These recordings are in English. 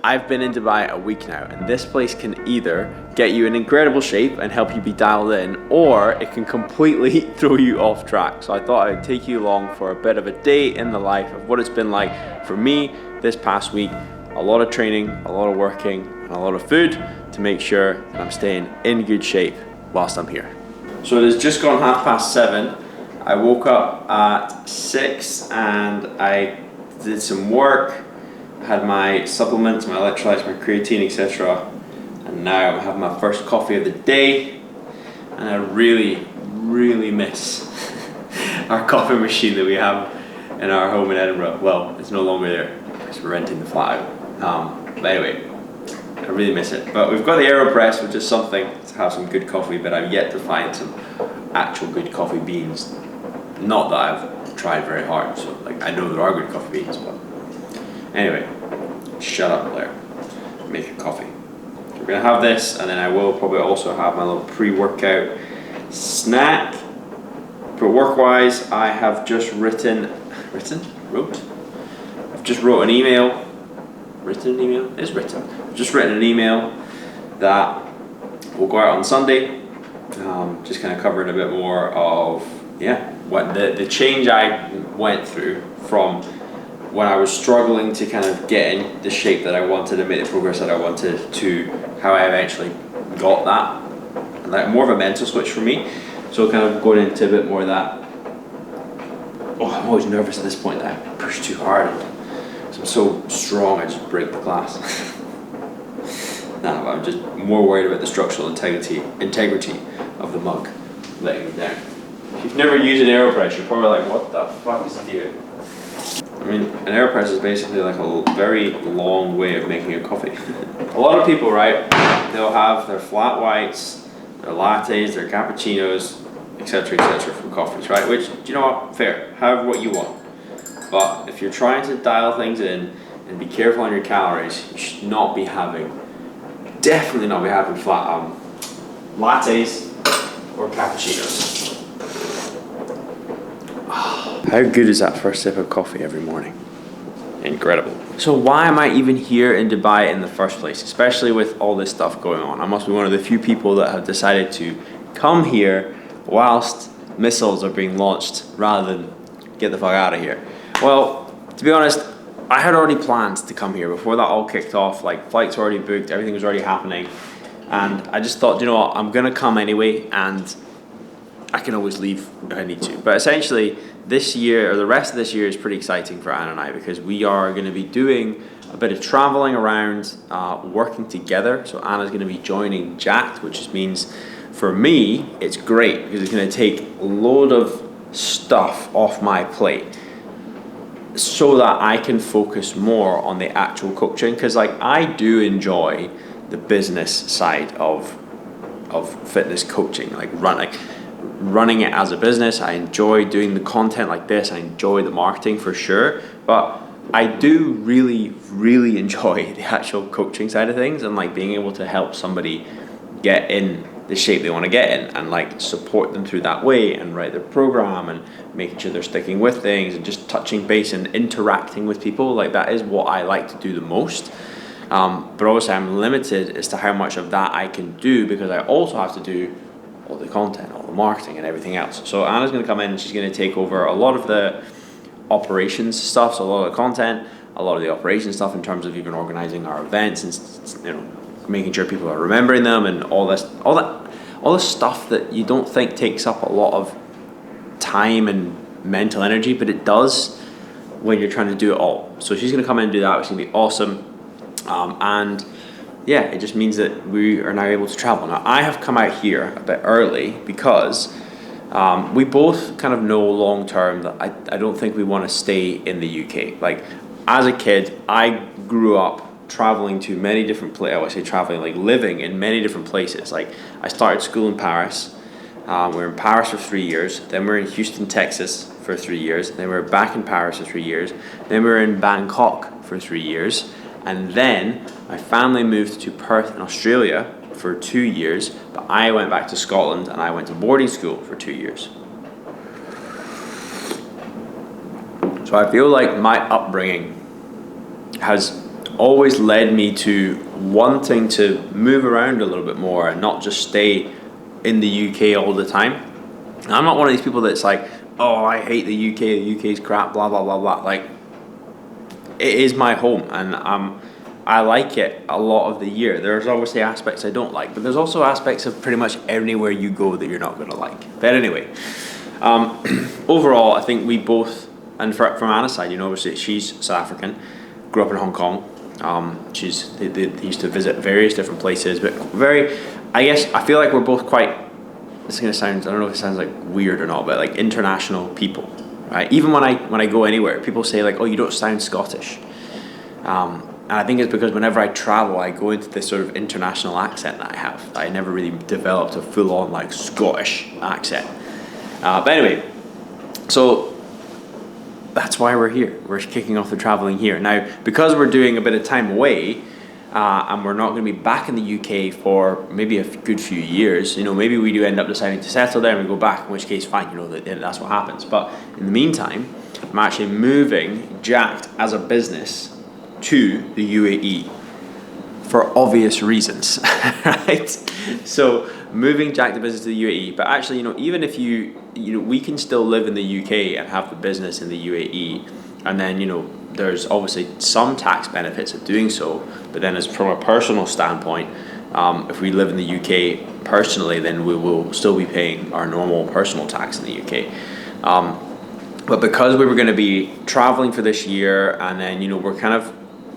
I've been in Dubai a week now, and this place can either get you in incredible shape and help you be dialed in, or it can completely throw you off track. So I thought I'd take you along for a bit of a day in the life of what it's been like for me this past week. A lot of training, a lot of working, and a lot of food to make sure that I'm staying in good shape whilst I'm here. So it has just gone 7:30. I woke up at 6 and I did some work. I had my supplements, my electrolytes, my creatine, etc. And now I'm having my first coffee of the day. And I really, really miss our coffee machine that we have in our home in Edinburgh. Well, it's no longer there because we're renting the flat out. But anyway, I really miss it. But we've got the AeroPress, which is something to have some good coffee, but I've yet to find some actual good coffee beans. Not that I've tried very hard, so like I know there are good coffee beans, but anyway, shut up, Blair. Make a coffee. So we're gonna have this, and then I will probably also have my little pre-workout snack. But work-wise, I have just wrote? I've just wrote an email. Written an email? It's written. I've just written an email that will go out on Sunday. Just kind of covering a bit more of what the change I went through from when I was struggling to kind of get in the shape that I wanted and make the progress that I wanted to how I eventually got that. And like more of a mental switch for me. So kind of going into a bit more of that. Oh, I'm always nervous at this point that I push too hard. So I'm so strong I just break the glass. No, I'm just more worried about the structural integrity of the mug letting me down. If you've never used an AeroPress, you're probably like, what the fuck is it doing? I mean, an AeroPress is basically like a very long way of making a coffee. A lot of people, right, they'll have their flat whites, their lattes, their cappuccinos, etc., from coffees, right? Which, do you know what? Fair. Have what you want. But if you're trying to dial things in and be careful on your calories, you should definitely not be having flat lattes or cappuccinos. How good is that first sip of coffee every morning? Incredible. So why am I even here in Dubai in the first place, especially with all this stuff going on? I must be one of the few people that have decided to come here whilst missiles are being launched rather than get the fuck out of here. Well, to be honest, I had already planned to come here before that all kicked off. Like, flights were already booked, everything was already happening. And I just thought, you know what, I'm gonna come anyway, and I can always leave if I need to. But essentially, this year, or the rest of this year, is pretty exciting for Anna and I because we are gonna be doing a bit of traveling around, working together. So Anna's gonna be joining JAT, which just means for me, it's great because it's gonna take a load of stuff off my plate, so that I can focus more on the actual coaching, because like I do enjoy the business side of fitness coaching, like running it as a business. I enjoy doing the content like this. I enjoy the marketing for sure, but I do really, really enjoy the actual coaching side of things and like being able to help somebody get in the shape they want to get in and like support them through that way and write their program and making sure they're sticking with things and just touching base and interacting with people. Like that is what I like to do the most. But obviously I'm limited as to how much of that I can do because I also have to do all the content, all the marketing and everything else. So Anna's going to come in and she's going to take over a lot of the operations stuff, so a lot of the content, a lot of the operations stuff in terms of even organizing our events and making sure people are remembering them and all this stuff that you don't think takes up a lot of time and mental energy, but it does when you're trying to do it all. So she's going to come in and do that, which is going to be awesome. And yeah, it just means that we are now able to travel. Now, I have come out here a bit early because we both kind of know long term that I don't think we want to stay in the UK. Like, as a kid, I grew up traveling to many different places. I say traveling, like living in many different places. Like, I started school in Paris. We were in Paris for 3 years. Then we were in Houston, Texas for 3 years. Then we were back in Paris for 3 years. Then we were in Bangkok for 3 years. And then my family moved to Perth in Australia for 2 years, but I went back to Scotland and I went to boarding school for 2 years. So I feel like my upbringing has always led me to wanting to move around a little bit more and not just stay in the UK all the time. And I'm not one of these people that's like, oh, I hate the UK, the UK's crap, blah, blah, blah, blah. Like, it is my home, and I like it a lot of the year. There's obviously aspects I don't like, but there's also aspects of pretty much anywhere you go that you're not going to like. But anyway, overall, I think we both, and from Anna's side, you know, obviously she's South African, grew up in Hong Kong. They used to visit various different places, but I guess I feel like we're both quite, this is going to sound, I don't know if it sounds like weird or not, but like international people, right? Even when I go anywhere, people say like, oh, you don't sound Scottish. And I think it's because whenever I travel, I go into this sort of international accent that I have. I never really developed a full-on like Scottish accent. But anyway, so that's why we're here. We're kicking off the traveling here. Now, because we're doing a bit of time away, and we're not going to be back in the UK for maybe a good few years, you know, maybe we do end up deciding to settle there and we go back, in which case, fine, you know, that's what happens. But in the meantime, I'm actually moving Jacked as a business to the UAE for obvious reasons, right? So moving Jack the business to the UAE, but actually, you know, even if we can still live in the UK and have the business in the UAE, and then, you know, there's obviously some tax benefits of doing so, but then as from a personal standpoint, if we live in the UK personally, then we will still be paying our normal personal tax in the UK. But because we were going to be traveling for this year, and then, you know, we're kind of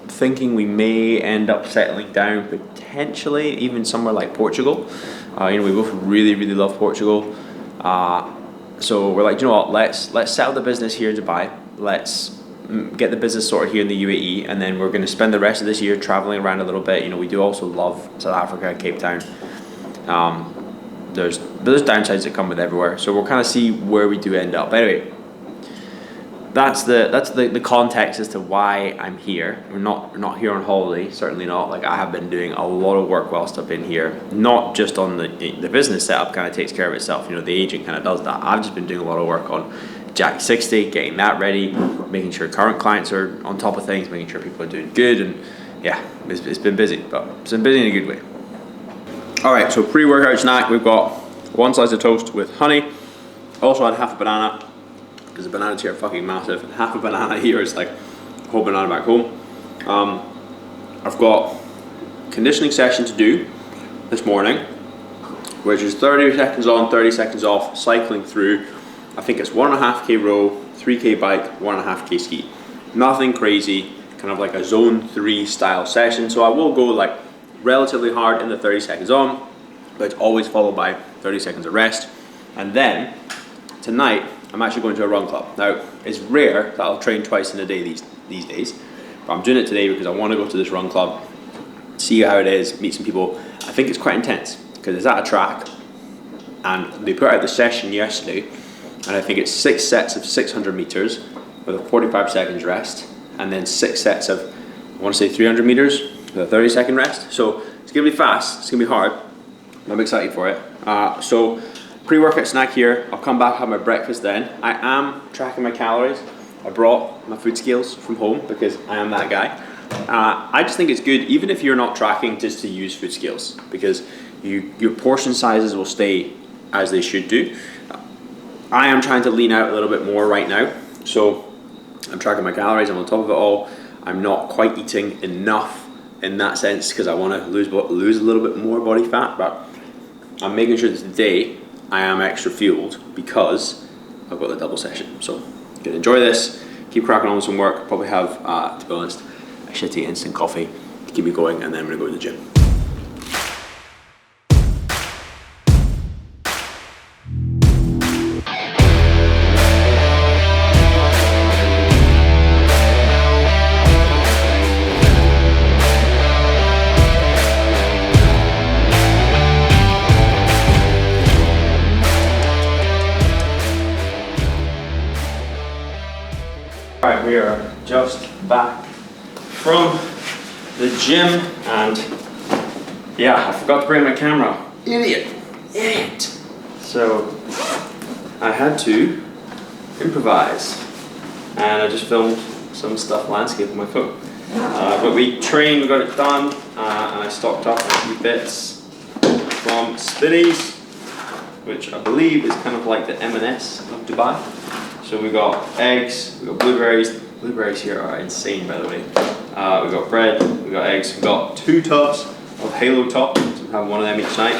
thinking we may end up settling down potentially even somewhere like Portugal. You know, we both really, really love Portugal. So we're like, you know what, let's settle the business here in Dubai. Let's get the business sorted here in the UAE, and then we're going to spend the rest of this year traveling around a little bit. You know, we do also love South Africa, Cape Town. There's downsides that come with everywhere, so we'll kind of see where we do end up. But anyway, that's the context as to why I'm here. We're not here on holiday, certainly not. Like, I have been doing a lot of work whilst I've been here, not just on the business setup kind of takes care of itself. You know, the agent kind of does that. I've just been doing a lot of work on Jack 60, getting that ready, making sure current clients are on top of things, making sure people are doing good, and yeah, it's been busy, but it's been busy in a good way. All right, so pre-workout snack, we've got one slice of toast with honey. Also had half a banana, because the bananas here are fucking massive, and half a banana here is like a whole banana back home. I've got conditioning session to do this morning, which is 30 seconds on, 30 seconds off, cycling through. I think it's 1.5k row, 3k bike, 1.5k ski. Nothing crazy, kind of like a zone 3 style session. So I will go like relatively hard in the 30 seconds on, but it's always followed by 30 seconds of rest. And then tonight, I'm actually going to a run club. Now, it's rare that I'll train twice in a day these days, but I'm doing it today because I want to go to this run club, see how it is, meet some people. I think it's quite intense because it's at a track, and they put out the session yesterday, and I think it's 6 sets of 600 meters with a 45 seconds rest, and then 6 sets of, I want to say 300 meters with a 30 second rest. So it's going to be fast, it's going to be hard. I'm excited for it. So pre-workout snack here. I'll come back, have my breakfast then. I am tracking my calories. I brought my food scales from home because I am that guy. I just think it's good, even if you're not tracking, just to use food scales, because your portion sizes will stay as they should do. I am trying to lean out a little bit more right now, so I'm tracking my calories. I'm on top of it all. I'm not quite eating enough in that sense because I want to lose a little bit more body fat, but I'm making sure that today I am extra fueled because I've got the double session. So I'm gonna enjoy this, keep cracking on with some work, probably have, to be honest, a shitty instant coffee to keep me going, and then I'm gonna go to the gym. Alright, we are just back from the gym, and yeah, I forgot to bring my camera. Idiot! So I had to improvise, and I just filmed some stuff landscape on my phone. But we trained, we got it done, and I stocked up a few bits from Spinneys, which I believe is kind of like the M&S of Dubai. So we got eggs, we got blueberries. Blueberries here are insane, by the way. We got bread, we got eggs, we got 2 tubs of Halo Top, so we have one of them each night.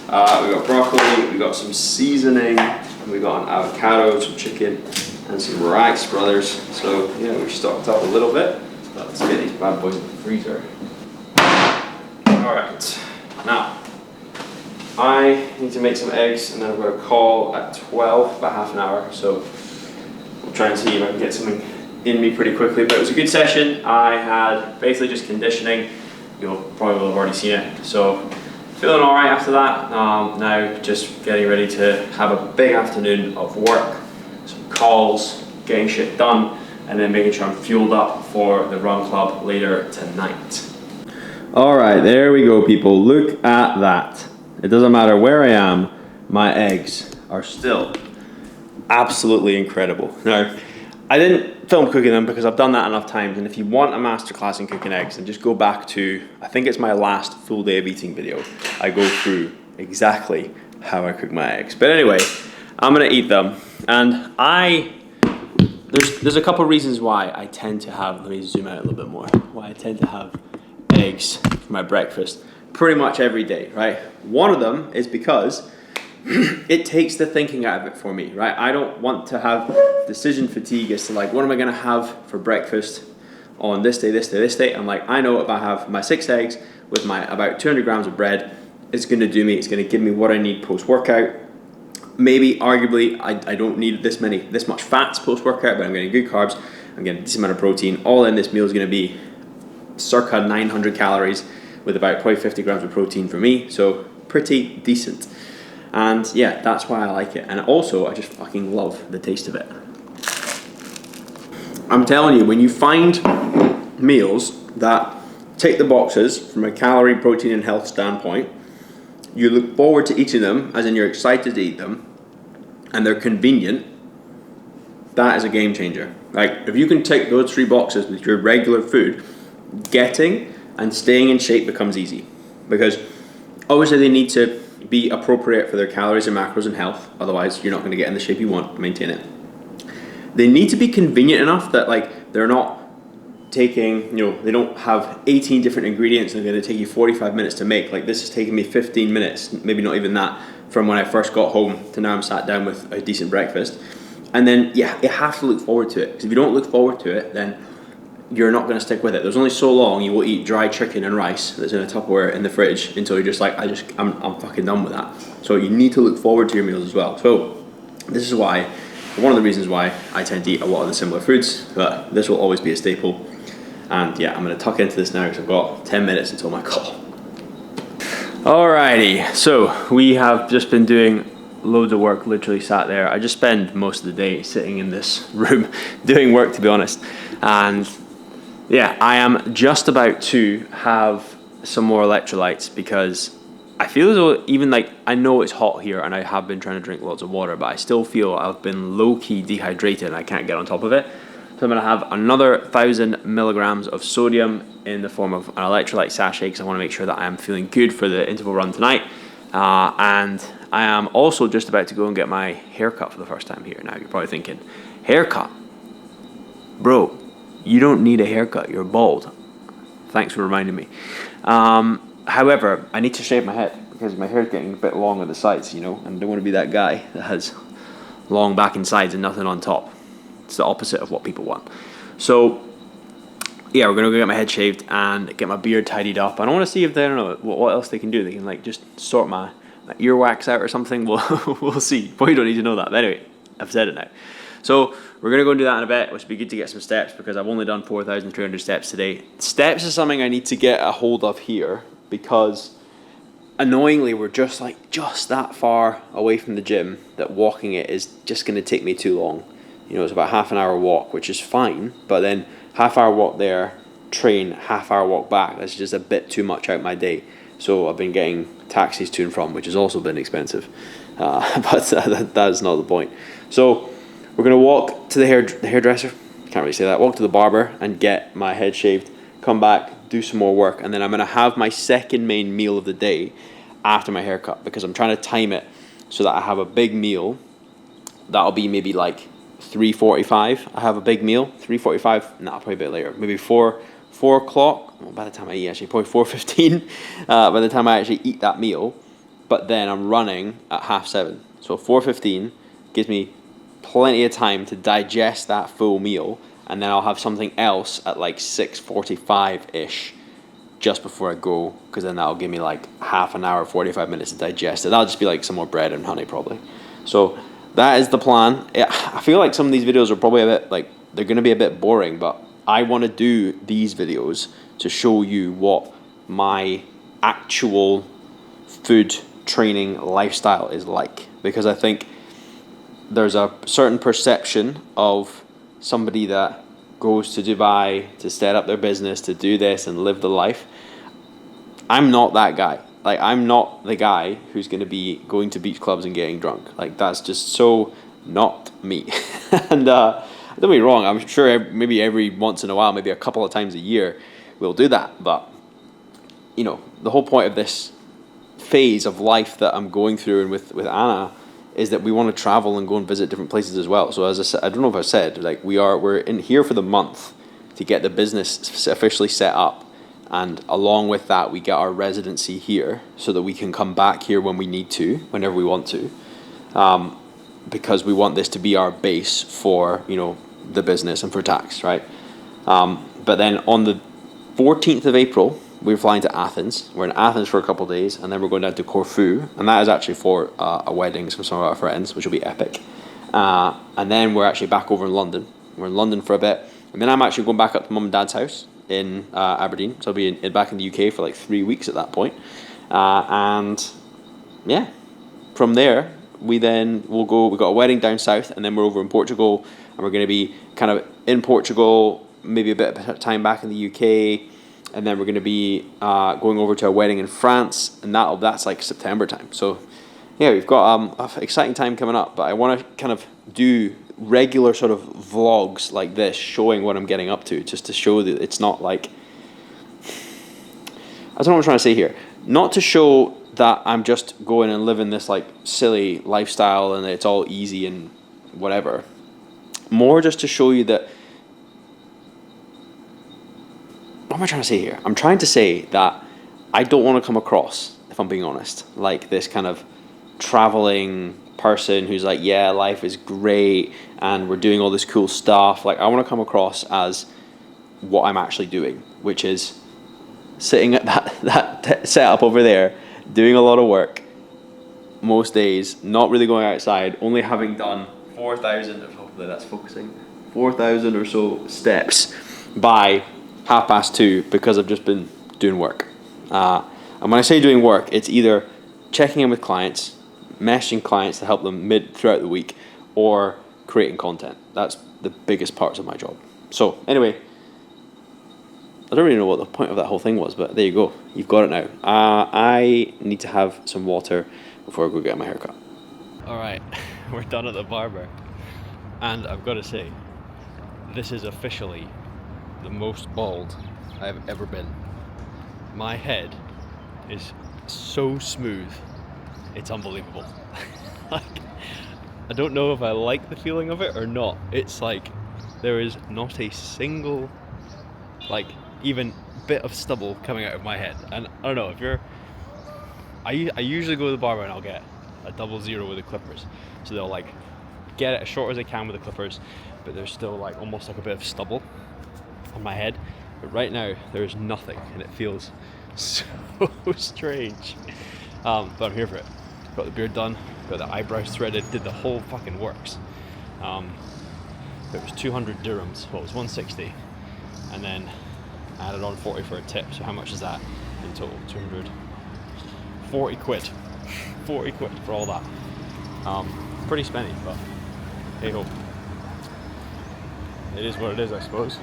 We got broccoli, we got some seasoning, and we got an avocado, some chicken, and some rice, brothers. So yeah, we stocked up a little bit. Let's get these bad boys in the freezer. Alright, now I need to make some eggs and then I've got a call at 12, about half an hour, so we'll try and see if I can get something in me pretty quickly. But it was a good session. I had basically just conditioning. You'll probably will have already seen it. So feeling alright after that. Now just getting ready to have a big afternoon of work, some calls, getting shit done, and then making sure I'm fueled up for the run club later tonight. Alright, there we go, people. Look at that. It doesn't matter where I am, my eggs are still absolutely incredible. Now, I didn't film cooking them because I've done that enough times, and if you want a masterclass in cooking eggs, then just go back to, I think it's my last full day of eating video. I go through exactly how I cook my eggs. But anyway, I'm gonna eat them, and there's a couple reasons why I tend to have, let me zoom out a little bit more, why I tend to have eggs for my breakfast pretty much every day, right? One of them is because it takes the thinking out of it for me, right? I don't want to have decision fatigue as to like, what am I gonna have for breakfast on this day, this day, this day? I'm like, I know if I have my 6 eggs with my about 200 grams of bread, it's gonna do me, it's gonna give me what I need post-workout. Maybe, arguably, I don't need this much fats post-workout, but I'm getting good carbs, I'm getting a decent amount of protein. All in this meal is gonna be circa 900 calories with about probably 50 grams of protein for me, so pretty decent. And yeah, that's why I like it. And also, I just fucking love the taste of it. I'm telling you, when you find meals that tick the boxes from a calorie, protein, and health standpoint, you look forward to eating them, as in you're excited to eat them, and they're convenient, that is a game changer. Like, if you can tick those 3 boxes with your regular food, getting and staying in shape becomes easy. Because obviously they need to be appropriate for their calories and macros and health, otherwise you're not going to get in the shape you want to maintain it. They need to be convenient enough that like they're not taking, they don't have 18 different ingredients and they're going to take you 45 minutes to make. Like, this is taking me 15 minutes, maybe not even that, from when I first got home to now I'm sat down with a decent breakfast. And then yeah, you have to look forward to it, because if you don't look forward to it, then you're not going to stick with it. There's only so long you will eat dry chicken and rice that's in a Tupperware in the fridge until you're just like, I'm fucking done with that. So you need to look forward to your meals as well. So this is why, one of the reasons why I tend to eat a lot of the similar foods, but this will always be a staple. And yeah, I'm going to tuck into this now because I've got 10 minutes until my call. Alrighty, so we have just been doing loads of work, literally sat there. I just spend most of the day sitting in this room doing work, to be honest. And yeah, I am just about to have some more electrolytes because I feel as though, even like, I know it's hot here and I have been trying to drink lots of water, but I still feel I've been low-key dehydrated and I can't get on top of it. So I'm going to have another 1,000 milligrams of sodium in the form of an electrolyte sachet because I want to make sure that I am feeling good for the interval run tonight. And I am also just about to go and get my haircut for the first time here. Now you're probably thinking, haircut? Bro, you don't need a haircut, you're bald. Thanks for reminding me. However, I need to shave my head because my hair's getting a bit long on the sides, and I don't want to be that guy that has long back and sides and nothing on top. It's the opposite of what people want. So yeah, we're gonna go get my head shaved and get my beard tidied up. And I want to see if they, I don't know what else they can do. They can like just sort my earwax out or something. We'll see. Probably don't need to know that. But anyway, I've said it now. So we're gonna go and do that in a bit, which would be good to get some steps because I've only done 4,300 steps today. Steps is something I need to get a hold of here because annoyingly we're just that far away from the gym that walking it is just gonna take me too long. It's about half an hour walk, which is fine, but then half hour walk there, train, half hour walk back. That's just a bit too much out my day. So I've been getting taxis to and from, which has also been expensive. But that is not the point. So we're going to walk to the hairdresser, can't really say that. Walk to the barber and get my head shaved, come back, do some more work, and then I'm going to have my second main meal of the day after my haircut, because I'm trying to time it so that I have a big meal. That'll be maybe like 3:45. I have a big meal. 3:45. Nah, probably a bit later. Maybe 4 o'clock. Well, by the time I eat, actually, probably 4:15. By the time I actually eat that meal, but then I'm running at 6:30. So 4:15 gives me plenty of time to digest that full meal, and then I'll have something else at like 6:45-ish just before I go, because then that'll give me like half an hour, 45 minutes to digest it. That'll just be like some more bread and honey probably. So that is the plan. I feel like some of these videos are probably a bit like, they're going to be a bit boring, but I want to do these videos to show you what my actual food training lifestyle is like, because I think there's a certain perception of somebody that goes to Dubai to set up their business, to do this and live the life. I'm not that guy. Like, I'm not the guy who's going to be going to beach clubs and getting drunk. Like, that's just so not me. And don't get me wrong, I'm sure maybe every once in a while, maybe a couple of times a year, we'll do that. But, you know, the whole point of this phase of life that I'm going through and with Anna is that we want to travel and go and visit different places as well. So as I said, I don't know if I said, like, we're in here for the month to get the business officially set up, and along with that we get our residency here so that we can come back here when we need to, whenever we want to, because we want this to be our base for, you know, the business and for tax, right? But then on the 14th of April, we're flying to Athens. We're in Athens for a couple of days, and then we're going down to Corfu, and that is actually for a wedding from some of our friends, which will be epic. And then we're actually back over in London. We're in London for a bit, and then I'm actually going back up to Mum and Dad's house in Aberdeen. So I'll be back in the UK for like 3 weeks at that point. And yeah, from there we'll go. We've got a wedding down south, and then we're over in Portugal, and we're going to be kind of in Portugal, maybe a bit of time back in the UK. And then we're going to be going over to a wedding in France, and that's like September time. So yeah, we've got an exciting time coming up, but I want to kind of do regular sort of vlogs like this, showing what I'm getting up to, just to show that it's not like, I don't know what I'm trying to say here. Not to show that I'm just going and living this like silly lifestyle and it's all easy and whatever. More just to show you that, what am I trying to say here? I'm trying to say that I don't want to come across, if I'm being honest, like this kind of traveling person who's like, yeah, life is great and we're doing all this cool stuff. Like, I want to come across as what I'm actually doing, which is sitting at that setup over there, doing a lot of work most days, not really going outside, only having done 4,000, hopefully that's focusing, 4,000 or so steps by 2:30 because I've just been doing work. And when I say doing work, it's either checking in with clients, messaging clients to help them throughout the week, or creating content. That's the biggest parts of my job. So anyway, I don't really know what the point of that whole thing was, but there you go. You've got it now. I need to have some water before I go get my haircut. All right, we're done at the barber. And I've got to say, this is officially the most bald I've ever been. My head is so smooth, it's unbelievable. Like, I don't know if I like the feeling of it or not. It's like there is not a single, like, even bit of stubble coming out of my head. And I don't know, if you're, I usually go to the barber and I'll get a 00 with the clippers. So they'll like get it as short as they can with the clippers, but there's still like almost like a bit of stubble on my head. But right now there's nothing, and it feels so strange. But I'm here for it. Got the beard done, got the eyebrows threaded, did the whole fucking works. It was 200 dirhams, well, it was 160, and then added on 40 for a tip. So how much is that in total? 240 quid. 40 quid for all that. Pretty spenny, but hey ho. It is what it is, I suppose.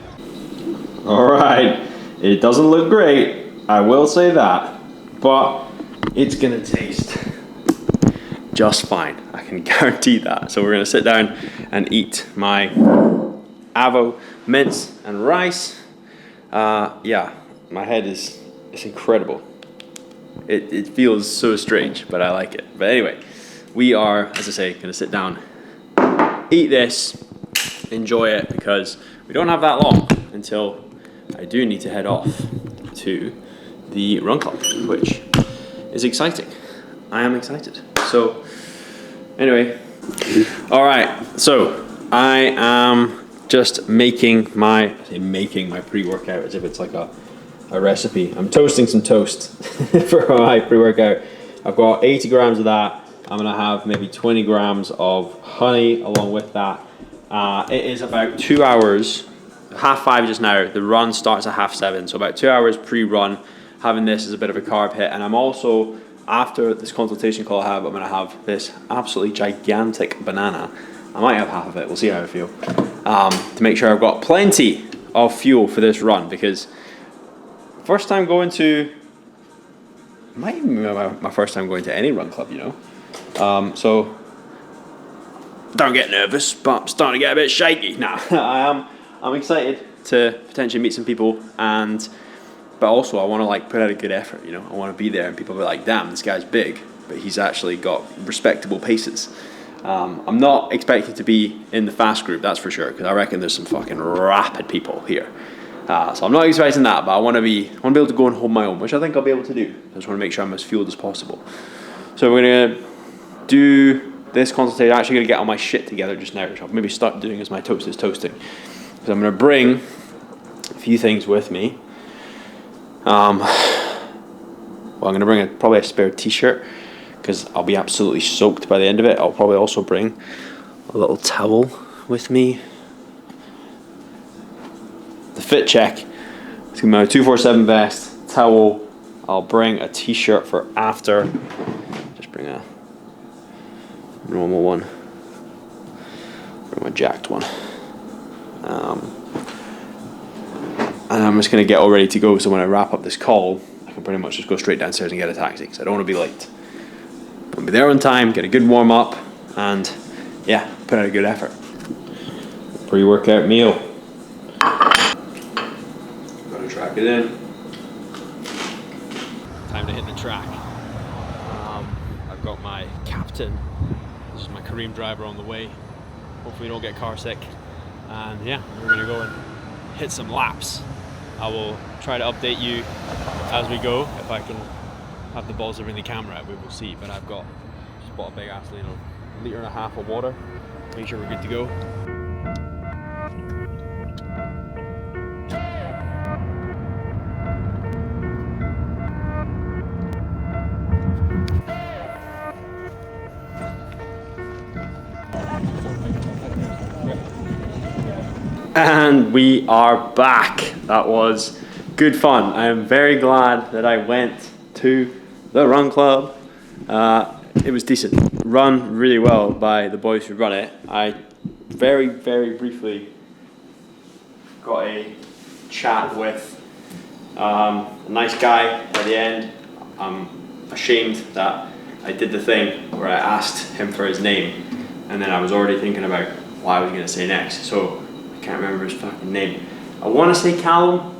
Alright, it doesn't look great, I will say that, but it's gonna taste just fine. I can guarantee that. So we're gonna sit down and eat my avo, mince, and rice. Yeah, my head it's incredible. It feels so strange, but I like it. But anyway, we are, as I say, gonna sit down, eat this, enjoy it, because we don't have that long until I do need to head off to the run club, which is exciting. I am excited. So anyway, all right, so I am just making my pre-workout as if it's like a recipe. I'm toasting some toast for my pre-workout. I've got 80 grams of that. I'm gonna have maybe 20 grams of honey along with that. It is about 2 hours, 5:30 just now. The run starts at 7:30, so about 2 hours pre-run. Having this is a bit of a carb hit, and I'm also, after this consultation call I'm gonna have this absolutely gigantic banana. I might have half of it, we'll see how I feel. To make sure I've got plenty of fuel for this run, because first time going to, might even be my first time going to any run club, you know. So don't get nervous, but I'm starting to get a bit shaky. Nah, I'm excited to potentially meet some people, but also I want to like put out a good effort, you know. I want to be there and people be like, damn, this guy's big, but he's actually got respectable paces. I'm not expecting to be in the fast group, that's for sure, because I reckon there's some fucking rapid people here. So I'm not expecting that, but I want to be able to go and hold my own, which I think I'll be able to do. I just want to make sure I'm as fueled as possible. So we're gonna do this consultation. I'm actually gonna get all my shit together just now, which I'll maybe start doing as my toast is toasting. So I'm gonna bring a few things with me. Well, I'm gonna bring probably a spare t-shirt, because I'll be absolutely soaked by the end of it. I'll probably also bring a little towel with me. The fit check, it's gonna be my 247 vest, towel. I'll bring a t-shirt for after. Just bring a normal one. Bring my jacked one. And I'm just gonna get all ready to go, so when I wrap up this call, I can pretty much just go straight downstairs and get a taxi, because I don't want to be late. I'll be there on time, get a good warm up, and yeah, put out a good effort. Pre-workout meal. Gotta track it in. Time to hit the track. I've got my captain. This is my Kareem driver on the way. Hopefully we don't get car sick. And yeah, we're gonna go and hit some laps. I will try to update you as we go. If I can have the balls to bring the camera out, we will see. But I've just bought a big ass, a litre and a half of water. Make sure we're good to go. And we are back. That was good fun. I am very glad that I went to the run club. It was decent. Run really well by the boys who run it. I very, very briefly got a chat with a nice guy at the end. I'm ashamed that I did the thing where I asked him for his name, and then I was already thinking about what I was going to say next. So I can't remember his fucking name. I want to say Callum.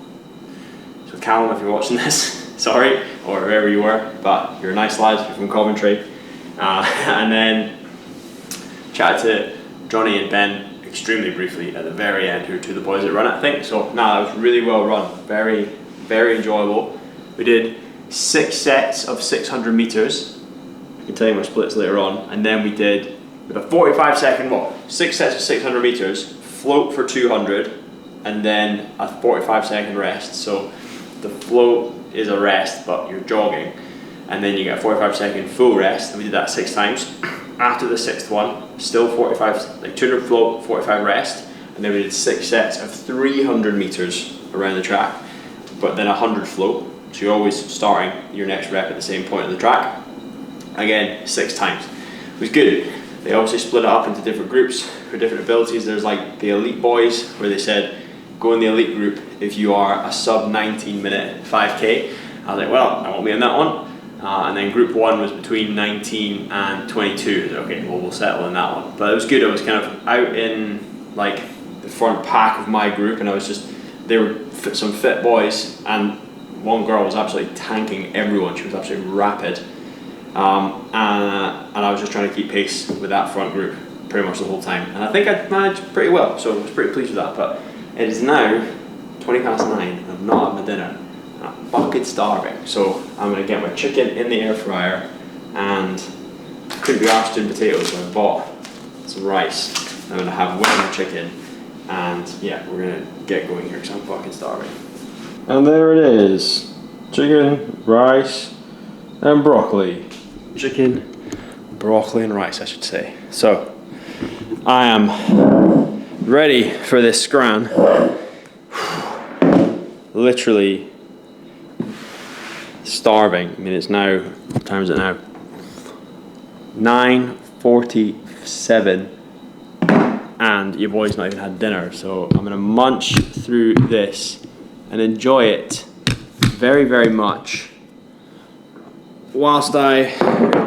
So Callum, if you're watching this, sorry, or wherever you were, but you're a nice lad, you're from Coventry. And then chatted to Johnny and Ben extremely briefly at the very end, who are two of the boys that run it, I think. So that was really well run, very, very enjoyable. We did 6 sets of 600 meters. I can tell you my splits later on. And then we did with a 45-second walk, 6 sets of 600 meters, float for 200, and then a 45-second rest. So the float is a rest, but you're jogging, and then you get a 45-second full rest. And we did that 6 times. After the 6th one, still 45, like 200 float, 45 rest, and then we did 6 sets of 300 meters around the track, but then 100 float. So you're always starting your next rep at the same point of the track. Again, 6 times. It was good. They obviously split it up into different groups for different abilities. There's like the elite boys, where they said, go in the elite group if you are a sub 19-minute 5K. I was like, well, I won't be in that one. And then group 1 was between 19 and 22. Okay, well, we'll settle in that one. But it was good. I was kind of out in like the front pack of my group, and I was just, they were some fit boys, and one girl was absolutely tanking everyone. She was absolutely rapid, and I was just trying to keep pace with that front group pretty much the whole time, and I think I managed pretty well, so I was pretty pleased with that. But it is now 20 past 9, and I've not had my dinner, and I'm fucking starving, so I'm gonna get my chicken in the air fryer, and couldn't be arsed doing potatoes, so I bought some rice. I'm gonna have one more chicken, and yeah, we're gonna get going here because I'm fucking starving. And there it is, chicken, rice, and broccoli. Chicken, broccoli, and rice, I should say. So, I am ready for this scran. Literally starving. I mean, it's now, what time is it now? 9:47, and your boy's not even had dinner, so I'm gonna munch through this and enjoy it very, very much, whilst I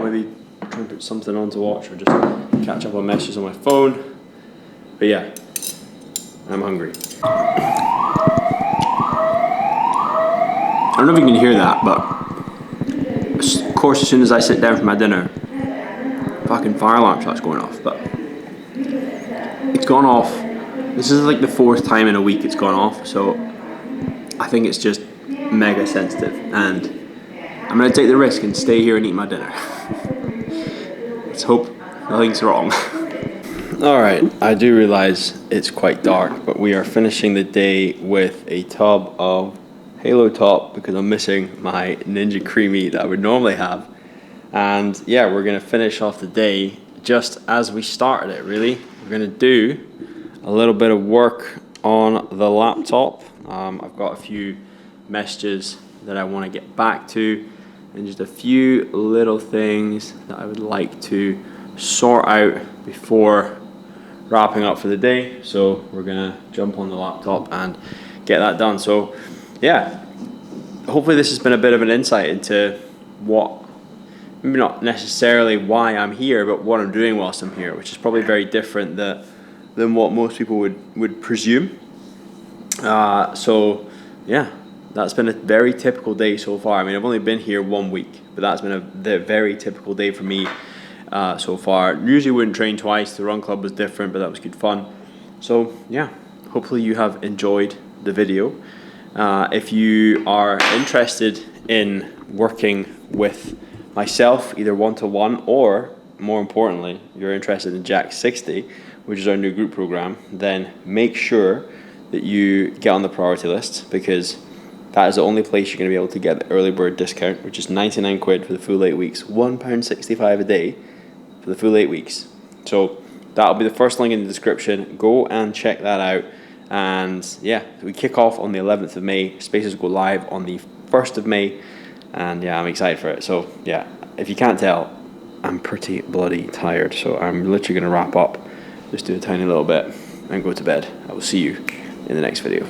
maybe try and put something on to watch or just catch up on messages on my phone. But yeah, I'm hungry. I don't know if you can hear that, but of course as soon as I sit down for my dinner, fucking fire alarm starts going off. But it's gone off. This is like the 4th time in a week it's gone off, so I think it's just mega sensitive, and I'm gonna take the risk and stay here and eat my dinner. Let's hope nothing's wrong. Alright, I do realise it's quite dark, but we are finishing the day with a tub of Halo Top because I'm missing my Ninja Creamy that I would normally have. And yeah, we're gonna finish off the day just as we started it, really. We're gonna do a little bit of work on the laptop. I've got a few messages that I want to get back to, and just a few little things that I would like to sort out before wrapping up for the day. So we're gonna jump on the laptop and get that done. So yeah, hopefully this has been a bit of an insight into what, maybe not necessarily why I'm here, but what I'm doing whilst I'm here, which is probably very different than what most people would presume. So yeah, that's been a very typical day so far. I mean, I've only been here 1 week, but that's been a very typical day for me so far. Usually wouldn't train twice. The run club was different, but that was good fun. So yeah, hopefully you have enjoyed the video. If you are interested in working with myself, either one-to-one, or more importantly, you're interested in Jack 60, which is our new group program, then make sure that you get on the priority list, because that is the only place you're going to be able to get the early bird discount, which is 99 quid for the full 8 weeks, £1.65 a day for the full 8 weeks. So that'll be the first link in the description. Go and check that out. And yeah, we kick off on the 11th of May. Spaces go live on the 1st of May. And yeah, I'm excited for it. So yeah, if you can't tell, I'm pretty bloody tired. So I'm literally going to wrap up, just do a tiny little bit, and go to bed. I will see you in the next video.